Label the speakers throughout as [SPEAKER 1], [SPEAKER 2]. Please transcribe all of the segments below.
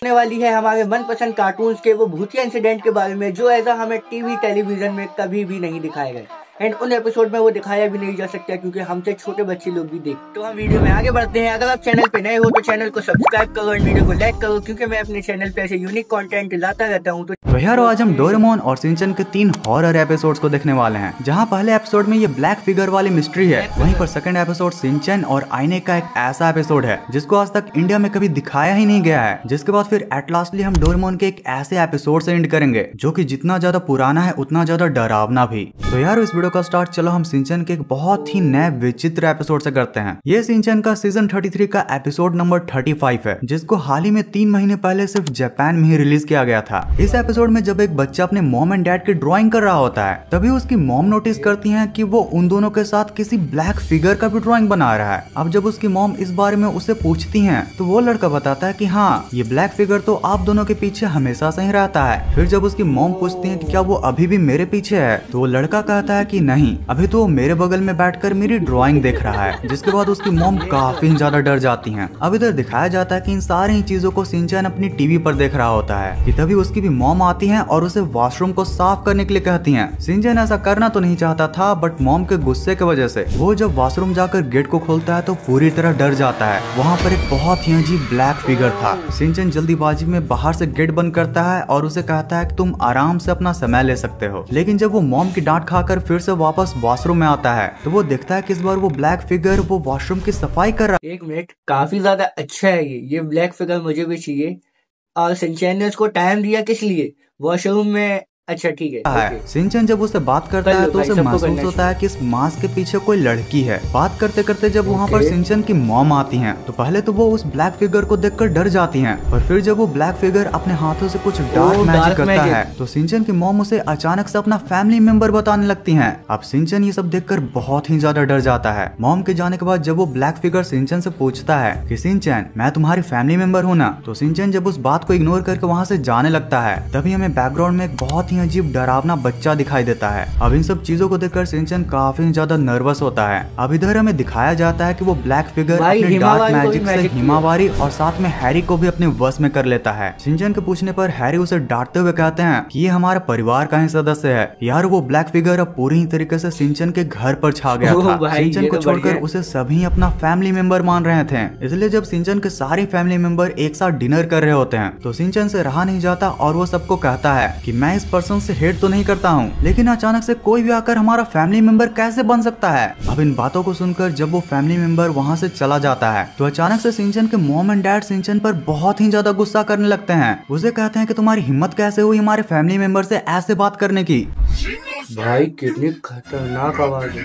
[SPEAKER 1] होने वाली है हमारे मनपसंद कार्टून्स के वो भूतिया इंसिडेंट के बारे में जो ऐसा हमें टीवी टेलीविजन में कभी भी नहीं दिखाए गए एंड उन एपिसोड में वो दिखाया भी नहीं जा सकता क्योंकि हमसे छोटे बच्चे लोग भी देख। तो हम वीडियो में आगे बढ़ते हैं। अगर आप चैनल पे नए हो तो चैनल को सब्सक्राइब करो और वीडियो को लाइक करो क्योंकि मैं अपने चैनल पे ऐसे यूनिक कंटेंट लाता रहता हूँ।
[SPEAKER 2] तो यार आज हम डोरेमोन और शिनचैन के 3 हॉरर एपिसोड्स को देखने वाले हैं। जहां पहले एपिसोड में ये ब्लैक फिगर वाली मिस्ट्री है, वहीं पर सेकंड एपिसोड शिनचैन और आईने का एक ऐसा एपिसोड है जिसको आज तक इंडिया में कभी दिखाया ही नहीं गया है। जिसके बाद फिर एट लास्टली हम डोरेमोन के एक ऐसे एपिसोड से एंड करेंगे जो कि जितना ज्यादा पुराना है उतना ज्यादा डरावना भी। तो यार इस वीडियो का स्टार्ट चलो हम शिनचैन के एक बहुत ही नए विचित्र एपिसोड से करते हैं। ये शिनचैन का सीजन 33 का एपिसोड नंबर 35 है जिसको हाल ही में 3 महीने पहले सिर्फ जापान में ही रिलीज किया गया था। इस एपिसोड में जब एक बच्चा अपने मॉम एंड डैड की ड्राइंग कर रहा होता है तभी उसकी मॉम नोटिस करती हैं कि वो उन दोनों के साथ किसी ब्लैक फिगर का भी ड्राइंग बना रहा है। अब जब उसकी मॉम इस बारे में उससे पूछती हैं तो वो लड़का बताता है कि हाँ ये ब्लैक फिगर तो आप दोनों के पीछे हमेशा से ही रहता है। फिर जब उसकी मॉम पूछती है कि क्या वो अभी भी मेरे पीछे है तो वो लड़का कहता है कि नहीं, अभी तो वो मेरे बगल में बैठकर मेरी ड्राइंग देख रहा है। जिसके बाद उसकी मॉम काफी ज्यादा डर जाती हैं। अब इधर दिखाया जाता है कि इन सारी चीजों को शिनचैन अपनी टीवी पर देख रहा होता है कि तभी उसकी भी मॉम आती है और उसे वॉशरूम को साफ करने के लिए कहती हैं। शिनचैन ऐसा करना तो नहीं चाहता था बट मॉम के गुस्से की वजह से वो जब वॉशरूम जाकर गेट को खोलता है तो पूरी तरह डर जाता है। वहाँ पर एक बहुत ही अजीब ब्लैक फिगर था। शिनचैन जल्दीबाजी में बाहर से गेट बंद करता है और उसे कहता है कि तुम आराम से अपना समय ले सकते हो। लेकिन जब वो मॉम की डांट खाकर फिर से वापस वॉशरूम में आता है तो वो देखता है कि इस बार वो ब्लैक फिगर वो वॉशरूम की सफाई कर रहा है।
[SPEAKER 1] 1 मिनट, काफी ज्यादा अच्छा है ये ब्लैक फिगर मुझे भी चाहिए। और शिनचैन ने उसको टाइम दिया किस लिए? वॉशरूम में। अच्छा ठीक है।
[SPEAKER 2] शिनचैन जब उससे बात करता है तो उसे महसूस होता है कि इस मास्क के पीछे कोई लड़की है। बात करते करते जब वहाँ पर शिनचैन की मॉम आती हैं तो पहले तो वो उस ब्लैक फिगर को देखकर डर जाती हैं, पर फिर जब वो ब्लैक फिगर अपने हाथों से कुछ डार्क मैजिक करता है तो शिनचैन की मॉम उसे अचानक से अपना फैमिली मेंबर बताने लगती हैं। अब शिनचैन ये सब देखकर बहुत ही ज्यादा डर जाता है। मॉम के जाने के बाद जब वो ब्लैक फिगर शिनचैन से पूछता है कि शिनचैन मैं तुम्हारी फैमिली मेंबर हूँ ना, तो शिनचैन जब उस बात को इग्नोर करके वहाँ से जाने लगता है तभी हमें बैकग्राउंड में एक बहुत अजीब डरावना बच्चा दिखाई देता है। अब इन सब चीजों को देखकर शिनचैन काफी ज्यादा नर्वस होता है। अब इधर हमें दिखाया जाता है कि वो ब्लैक फिगर अपने डार्क मैजिक से हिमावारी और साथ में हैरी को भी अपने वश में कर लेता है। शिनचैन के पूछने पर हैरी उसे डांटते हुए कहते हैं कि ये हमारे परिवार का ही सदस्य है। यार वो ब्लैक फिगर अब पूरी तरीके से शिनचैन के घर पर छा गया था। शिनचैन को छोड़कर उसे सभी अपना फैमिली मेंबर मान रहे थे। इसलिए जब शिनचैन के सारे फैमिली मेंबर एक साथ डिनर कर रहे होते हैं तो शिनचैन से रहा नहीं जाता और वो सबको कहता है कि मैं इस पर्सन से हेट तो नहीं करता हूँ लेकिन अचानक से कोई भी आकर हमारा फैमिली मेंबर कैसे बन सकता है। अब इन बातों को सुनकर जब वो फैमिली मेंबर वहाँ से चला जाता है तो अचानक से शिनचैन के मॉम एंड डैड शिनचैन पर बहुत ही ज्यादा गुस्सा करने लगते हैं। उसे कहते हैं कि तुम्हारी हिम्मत कैसे हुई हमारे फैमिली मेंबर से ऐसे बात करने की।
[SPEAKER 1] भाई कितनी खतरनाक आवाज है।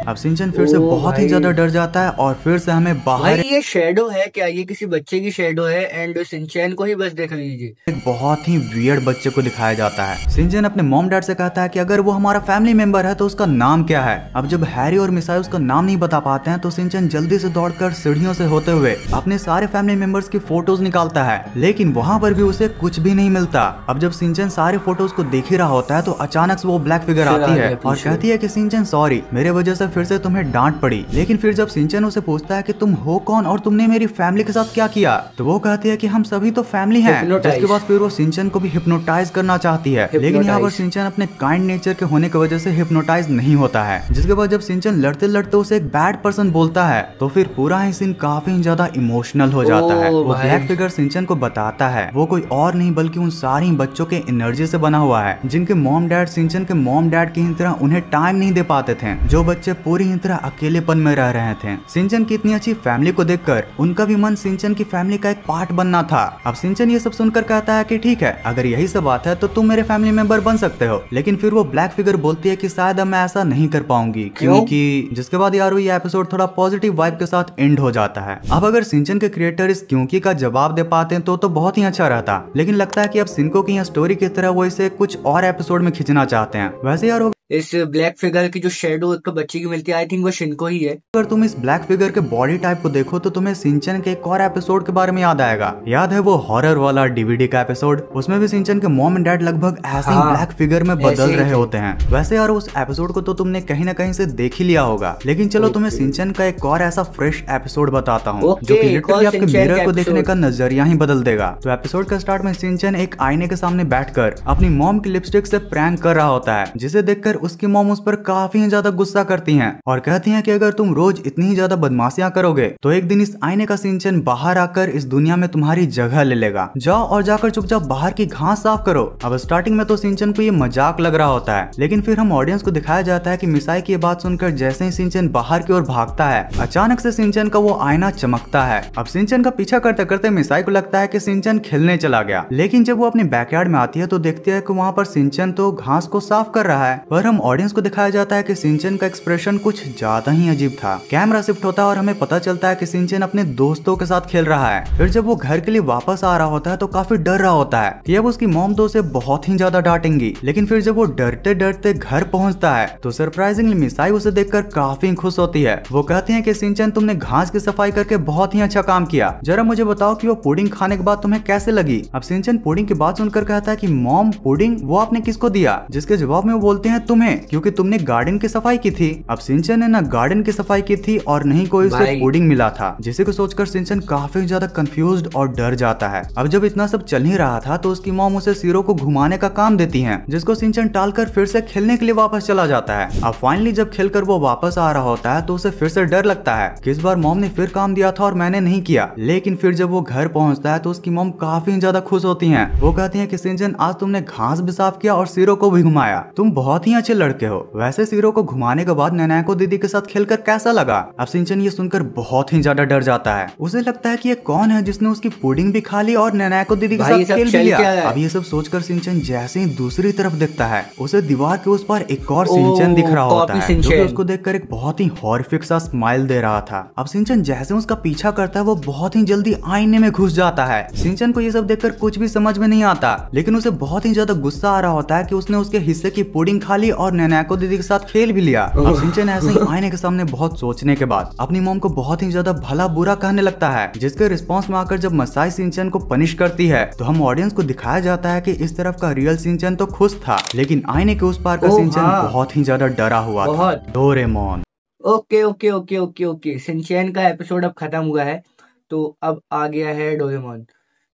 [SPEAKER 2] अब शिनचैन फिर से बहुत ही ज्यादा डर जाता है और फिर से हमें बाहर
[SPEAKER 1] ये शेडो है क्या? ये किसी बच्चे की शेडो है एंड शिनचैन को ही बस देख लीजिए।
[SPEAKER 2] एक बहुत ही वियर्ड बच्चे को दिखाया जाता है। शिनचैन अपने मॉम डैड से कहता है कि अगर वो हमारा फैमिली मेंबर है तो उसका नाम क्या है। अब जब हैरी और मिसाई उसका नाम नहीं बता पाते हैं तो शिनचैन जल्दी से दौड़कर सीढ़ियों से होते हुए अपने सारे फैमिली मेंबर्स की फोटोज निकालता है लेकिन वहाँ पर भी उसे कुछ भी नहीं मिलता। अब जब शिनचैन सारे फोटोज को देख ही रहा होता है तो अचानक से वो ब्लैक फिगर आती है और कहती है कि शिनचैन सॉरी, मेरे वजह से फिर से तुम्हें डांट पड़ी। लेकिन फिर जब शिनचैन उसे पूछता है कि तुम हो कौन और तुमने मेरी फैमिली के साथ क्या किया तो वो कहती है कि हम सभी तो फैमिली हैं। जिसके बाद फिर वो शिनचैन को भी हिप्नोटाइज करना चाहती है लेकिन यहाँ पर शिनचैन अपने काइंड नेचर के होने की वजह से हिप्नोटाइज नहीं होता है। जिसके बाद जब शिनचैन लड़ते लड़ते उसे एक बैड पर्सन बोलता है तो फिर पूरा ही सीन काफी ज्यादा इमोशनल हो जाता है। वो ब्लैक फिगर शिनचैन को बताता है वो कोई और नहीं बल्कि उन सारी बच्चों के एनर्जी से बना हुआ है जिनके मॉम डैड शिनचैन के मॉम डैड की तरह उन्हें टाइम नहीं दे पाते थे। जो बच्चे पूरी तरह अकेलेपन में रह रहे थे। शिनचैन की इतनी अच्छी फैमिली को देखकर उनका भी मन शिनचैन की फैमिली का एक पार्ट बनना था। अब शिनचैन ये सब सुनकर कहता है कि ठीक है, अगर यही सब बात है तो तुम मेरे फैमिली मेंबर बन सकते हो। लेकिन फिर वो ब्लैक फिगर बोलती है कि शायद अब मैं ऐसा नहीं कर पाऊंगी क्योंकि जिसके बाद यार ये एपिसोड थोड़ा पॉजिटिव वाइब के साथ एंड हो जाता है। अब अगर शिनचैन के क्रिएटर इस क्योंकि का जवाब दे पाते हैं तो बहुत ही अच्छा रहता, लेकिन लगता है कि अब शिनको की स्टोरी की तरह वो इसे कुछ और एपिसोड में खींचना चाहते हैं। वैसे यार
[SPEAKER 1] इस ब्लैक फिगर की जो शेडो एक बच्चे की मिलती है, आई थिंक वो शिनको ही है।
[SPEAKER 2] अगर तुम इस ब्लैक फिगर के बॉडी टाइप को देखो तो तुम्हें सिंचन के एक और एपिसोड के बारे में याद आएगा। याद है वो हॉरर वाला डीवीडी का एपिसोड? उसमें भी सिंचन के मॉम एंड डैड लगभग ऐसे ही ब्लैक फिगर में बदल रहे होते हैं। वैसे यार उस एपिसोड को तो तुमने कहीं ना कहीं से देख ही लिया होगा, लेकिन चलो तुम्हें सिंचन का एक और ऐसा फ्रेश एपिसोड बताता हूँ जो कि लिटरली आपके मिरर को देखने का नजरिया ही बदल देगा। तो एपिसोड का स्टार्ट में सिंचन एक आईने के सामने बैठकर अपनी मॉम की लिपस्टिक से प्रैंक कर रहा होता है, जिसे देखकर उसकी मॉम उस पर काफी ज्यादा गुस्सा करती हैं और कहती हैं कि अगर तुम रोज इतनी ही ज्यादा बदमाशियां करोगे तो एक दिन इस आईने का सिंचन बाहर आकर इस दुनिया में तुम्हारी जगह ले लेगा। जाओ और जाकर चुपचाप बाहर की घास साफ करो। अब स्टार्टिंग में तो सिंचन को ये मजाक लग रहा होता है, लेकिन फिर हम ऑडियंस को दिखाया जाता है कि मिसाई की बात सुनकर जैसे ही सिंचन बाहर की ओर भागता है, अचानक से सिंचन का वो आईना चमकता है। अब सिंचन का पीछा करते करते मिसाई को लगता है कि सिंचन खेलने चला गया, लेकिन जब वो अपने बैकयार्ड में आती है तो देखती है कि वहाँ पर सिंचन तो घास को साफ कर रहा है। पर हम ऑडियंस को दिखाया जाता है कि सिंचन का एक्सप्रेशन कुछ ज्यादा ही अजीब था। कैमरा शिफ्ट होता है और हमें पता चलता है कि सिंचन अपने दोस्तों के साथ खेल रहा है। फिर जब वो घर के लिए वापस आ रहा होता है तो काफी डर रहा होता है कि अब उसकी मॉम तो उसे बहुत ही ज्यादा डांटेंगी, लेकिन फिर जब वो डरते डरते घर पहुंचता है तो सरप्राइजिंगली मिसाई उसे देखकर काफी खुश होती है। वो कहती है कि सिंचन तुमने घास की सफाई करके बहुत ही अच्छा काम किया, जरा मुझे बताओ कि वो पुडिंग खाने के बाद तुम्हें कैसे लगी। अब सिंचन पुडिंग की बात सुनकर कहता है कि मॉम पुडिंग वो आपने किसको दिया, जिसके जवाब में वो बोलते हैं तुम्हें, क्योंकि तुमने गार्डन की सफाई की थी। अब सिंचन ने ना गार्डन की सफाई की थी और नहीं कोई उसे पुडिंग मिला था, जिसे को सोचकर सिंचन काफी ज्यादा कंफ्यूज्ड और डर जाता है। अब जब इतना सब चल ही रहा था तो उसकी मॉम उसे सीरो को घुमाने का काम देती है, जिसको सिंचन टालकर फिर से खेलने के लिए वापस चला जाता है। अब फाइनली जब खेलकर वो वापस आ रहा होता है तो उसे फिर से डर लगता है कि इस बार मॉम ने फिर काम दिया था और मैंने नहीं किया। लेकिन फिर जब वो घर पहुंचता है तो उसकी मॉम काफी ज्यादा खुश होती हैं। वो कहती हैं कि सिंचन आज तुमने घास भी साफ किया और सीरो को भी घुमाया, तुम बहुत ही अच्छे लड़के हो। वैसे सीरो को घुमाने के बाद नैनाको दीदी के साथ खेलकर कैसा लगा? अब सिंचन ये सुनकर बहुत ही ज्यादा डर जाता है। उसे लगता है कि ये कौन है जिसने उसकी पुडिंग भी खा ली और नैनाको दीदी के साथ खेल भी लिया। अब ये सब सोचकर सिंचन जैसे ही दूसरी तरफ देखता है उसे दीवार के उस पार एक और सिंचन दिख रहा होता है, जो कि उसको देखकर एक बहुत ही हॉरिफिक सा स्माइल दे रहा था। अब सिंचन जैसे उसका पीछा करता है वो बहुत ही जल्दी आईने में घुस जाता है। सिंचन को ये सब देखकर कुछ भी समझ में नहीं आता, लेकिन उसे बहुत ही ज्यादा गुस्सा आ रहा होता है कि उसने उसके हिस्से की पुडिंग खा ली और नैनाको दीदी के साथ खेल भी लिया। अब सिंचन ऐसे ही आईने के सामने बहुत सोचने के बाद अपनी मॉम को बहुत ही ज्यादा भला बुरा कहने लगता है, जिसके रिस्पॉन्स में आकर जब मसाई सिंचन को पनिश करती है तो हम ऑडियंस को दिखाया जाता है कि इस तरफ का रियल सिंचन तो खुश था, लेकिन आईने के उस पार का सिंचन बहुत ही ज्यादा डरा हुआ था। Doraemon.
[SPEAKER 1] Okay okay okay okay okay, Shinchan का एपिसोड अब खत्म हुआ है तो अब आ गया है डोरेमोन।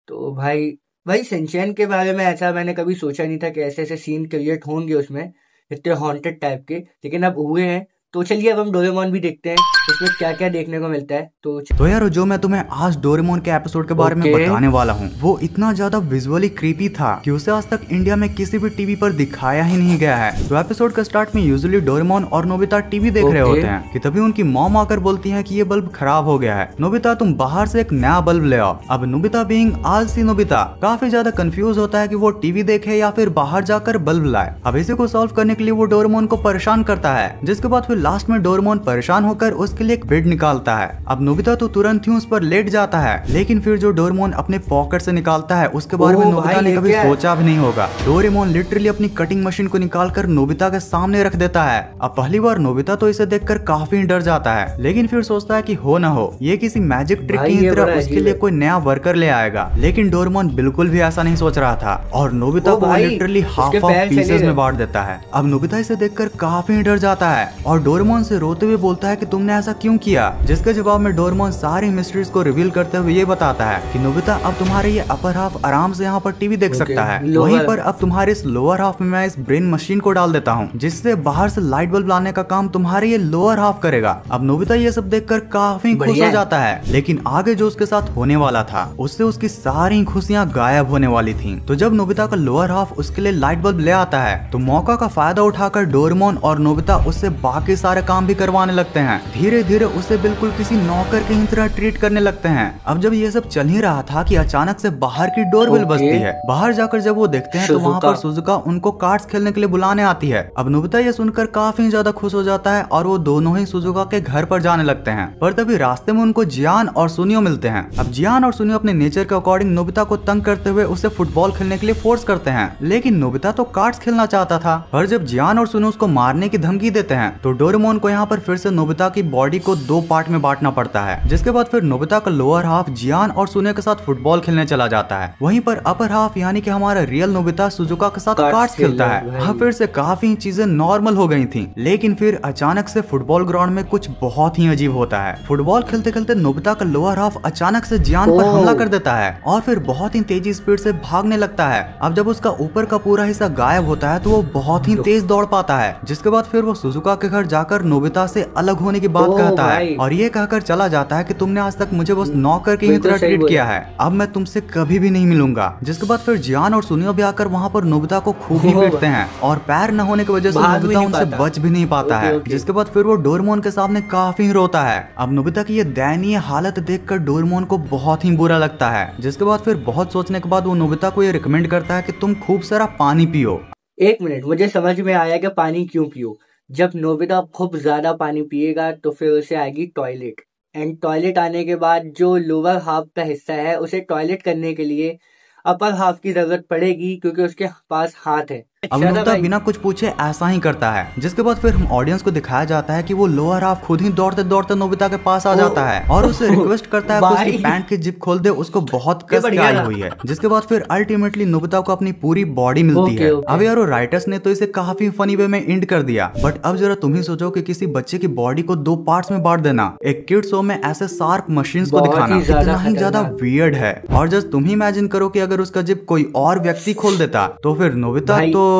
[SPEAKER 1] तो भाई सिंचन के बारे में ऐसा मैंने कभी सोचा नहीं था कि ऐसे ऐसे सीन क्रिएट होंगे उसमें, इतने हॉन्टेड टाइप के, लेकिन अब हुए हैं। तो चलिए अब हम डोरेमोन भी देखते हैं उसमें क्या क्या देखने को मिलता है। तो
[SPEAKER 2] यार जो मैं तुम्हें आज डोरेमोन के एपिसोड के बारे में बताने वाला हूँ वो इतना ज्यादा विजुअली क्रीपी था कि उसे आज तक इंडिया में किसी भी टीवी पर दिखाया ही नहीं गया है। तो एपिसोड का स्टार्ट में यूजुअली डोरेमोन और नोबिता टीवी देख रहे होते हैं कि तभी उनकी मॉम आकर बोलती है कि ये बल्ब खराब हो गया है, नोबिता तुम बाहर से एक नया बल्ब ले आओ। अब नोबिता बीइंग आलसी नोबिता काफी ज्यादा कंफ्यूज होता है कि वो टीवी देखे या फिर बाहर जाकर बल्ब लाए। अब इसी को सॉल्व करने के लिए वो डोरेमोन को परेशान करता है, जिसके बाद फिर लास्ट में डोरेमोन परेशान होकर उसके लिए एक बेड निकालता है। अब नोबिता तो तुरंत ही उस पर लेट जाता है, लेकिन फिर जो डोरेमोन अपने पॉकेट से निकालता है उसके बारे में नोबिता ने कभी सोचा भी नहीं होगा। डोरेमोन लिटरली अपनी कटिंग मशीन को निकालकर नोबिता के सामने रख देता है। अब पहली बार नोबिता तो इसे देखकर काफी डर जाता है, लेकिन फिर सोचता है कि हो ना हो ये किसी मैजिक ट्रिक की तरह उसके लिए कोई नया वर्कर ले आएगा। लेकिन डोरेमोन बिल्कुल भी ऐसा नहीं सोच रहा था और नोबिता को लिटरली हाफ पीसेस में बांट देता है। अब नोबिता इसे देखकर काफी डर जाता है और डोरेमोन से रोते हुए बोलता है कि तुमने ऐसा क्यों किया, जिसके जवाब में डोरेमोन सारी मिस्ट्रीज को रिवील करते हुए ये बताता है कि नोबिता अब तुम्हारे ये अपर हाफ आराम से यहाँ पर टीवी देख सकता है, वहीं पर अब तुम्हारे इस लोअर हाफ में मैं इस ब्रेन मशीन को डाल देता हूँ जिससे बाहर से लाइट बल्ब लाने का काम तुम्हारे ये लोअर हाफ करेगा। अब नोबिता ये सब देखकर काफी खुश हो जाता है, लेकिन आगे जो उसके साथ होने वाला था उससे उसकी सारी खुशियाँ गायब होने वाली थी। तो जब नोबिता का लोअर हाफ उसके लिए लाइट बल्ब ले आता है तो मौका का फायदा उठाकर डोरेमोन और नोबिता उससे बाकी सारे काम भी करवाने लगते हैं। धीरे धीरे उसे बिल्कुल किसी नौकर की ही तरह ट्रीट करने लगते हैं। अब जब ये सब चल ही रहा था कि अचानक से बाहर की डोरबेल बजती है। बाहर जाकर जब वो देखते हैं तो वहाँ पर सुजुका उनको कार्ड्स खेलने के लिए बुलाने आती है। अब नोबिता ये सुनकर काफी ज्यादा खुश हो जाता है और वो दोनों ही सुजुका के घर पर जाने लगते हैं। पर तभी रास्ते में उनको जियान और सुनियो मिलते हैं। अब जियान और सुनियो अपने नेचर के अकॉर्डिंग नोबिता को तंग करते हुए उसे फुटबॉल खेलने के लिए फोर्स करते हैं, लेकिन नोबिता तो कार्ड्स खेलना चाहता था। पर जब जियान और सुनियो उसको मारने की धमकी देते हैं तो डोरेमोन को यहाँ पर फिर से नोबिता की बॉडी को 2 पार्ट में बांटना पड़ता है, जिसके बाद फिर नोबिता का लोअर हाफ जियान और सुनियो के साथ फुटबॉल खेलने चला जाता है। वहीं पर अपर हाफ यानी कि हमारा रियल नोबिता सुजुका के साथ कार्ड्स खेलता है। हाँ, फिर से काफी चीजें नॉर्मल हो गई थी, लेकिन फिर अचानक से फुटबॉल ग्राउंड में कुछ बहुत ही अजीब होता है। फुटबॉल खेलते खेलते नोबिता का लोअर हाफ अचानक से जियान पर हमला कर देता है और फिर बहुत ही तेजी स्पीड से भागने लगता है। अब जब उसका ऊपर का पूरा हिस्सा गायब होता है तो वो बहुत ही तेज दौड़ पाता है, जिसके बाद फिर वो सुजुका के घर जाकर नोबिता से अलग होने की बात कहता है और ये कहकर चला जाता है कि तुमने आज तक मुझे बस नौकर की ही तरह ट्रीट किया है, अब मैं तुमसे कभी भी नहीं मिलूंगा। जिसके बाद फिर जियान और सुनियो भी आकर वहाँ पर नोबिता को खूब ही पीटते हैं और पैर न होने की वजह से नोबिता उनसे बच भी नहीं पाता है। जिसके बाद फिर वो डोरेमोन के सामने काफी रोता है। अब नोबिता की ये दयनीय हालत देखकर डोरेमोन को बहुत ही बुरा लगता है। जिसके बाद फिर बहुत सोचने के बाद वो नोबिता को ये रिकमेंड करता है कि तुम खूब सारा पानी पियो।
[SPEAKER 1] 1 मिनट, मुझे समझ में आया कि पानी क्यों पियो। जब नोबिता खूब ज्यादा पानी पिएगा तो फिर उसे आएगी टॉयलेट, एंड टॉयलेट आने के बाद जो लोअर हाफ का हिस्सा है उसे टॉयलेट करने के लिए अपर हाफ की जरूरत पड़ेगी क्योंकि उसके पास हाथ है।
[SPEAKER 2] अब नोबिता बिना कुछ पूछे ऐसा ही करता है। जिसके बाद फिर हम ऑडियंस को दिखाया जाता है कि वो लोअर हाफ खुद ही दौड़ते दौड़ते नोबिता के पास आ जाता है और उसे रिक्वेस्ट करता है कि उसकी पैंट की जिप खोल दे, उसको बहुत कस के आई हुई है। जिसके बाद फिर अल्टीमेटली नोबिता को अपनी पूरी बॉडी मिलती है। अब यार राइटर्स ने तो इसे काफी फनी वे में एंड कर दिया, बट अब जरा तुम ही सोचो कि किसी बच्चे की बॉडी को 2 पार्ट्स में बांट देना, एक किड शो में ऐसे शार्प मशीन्स को दिखाना कितना ही ज्यादा वियर्ड है। और जस्ट तुम ही इमेजिन करो कि अगर उसका जिप कोई और व्यक्ति खोल देता तो फिर नोबिता तो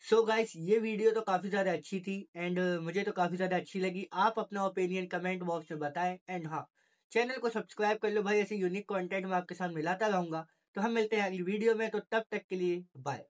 [SPEAKER 1] सो गाइस, ये वीडियो तो काफी ज्यादा अच्छी थी एंड मुझे तो काफी ज्यादा अच्छी लगी। आप अपना ओपिनियन कमेंट बॉक्स में बताएं एंड हाँ, चैनल को सब्सक्राइब कर लो भाई, ऐसे यूनिक कंटेंट मैं आपके साथ मिलाता रहूंगा। तो हम मिलते हैं अगली वीडियो में, तो तब तक के लिए बाय।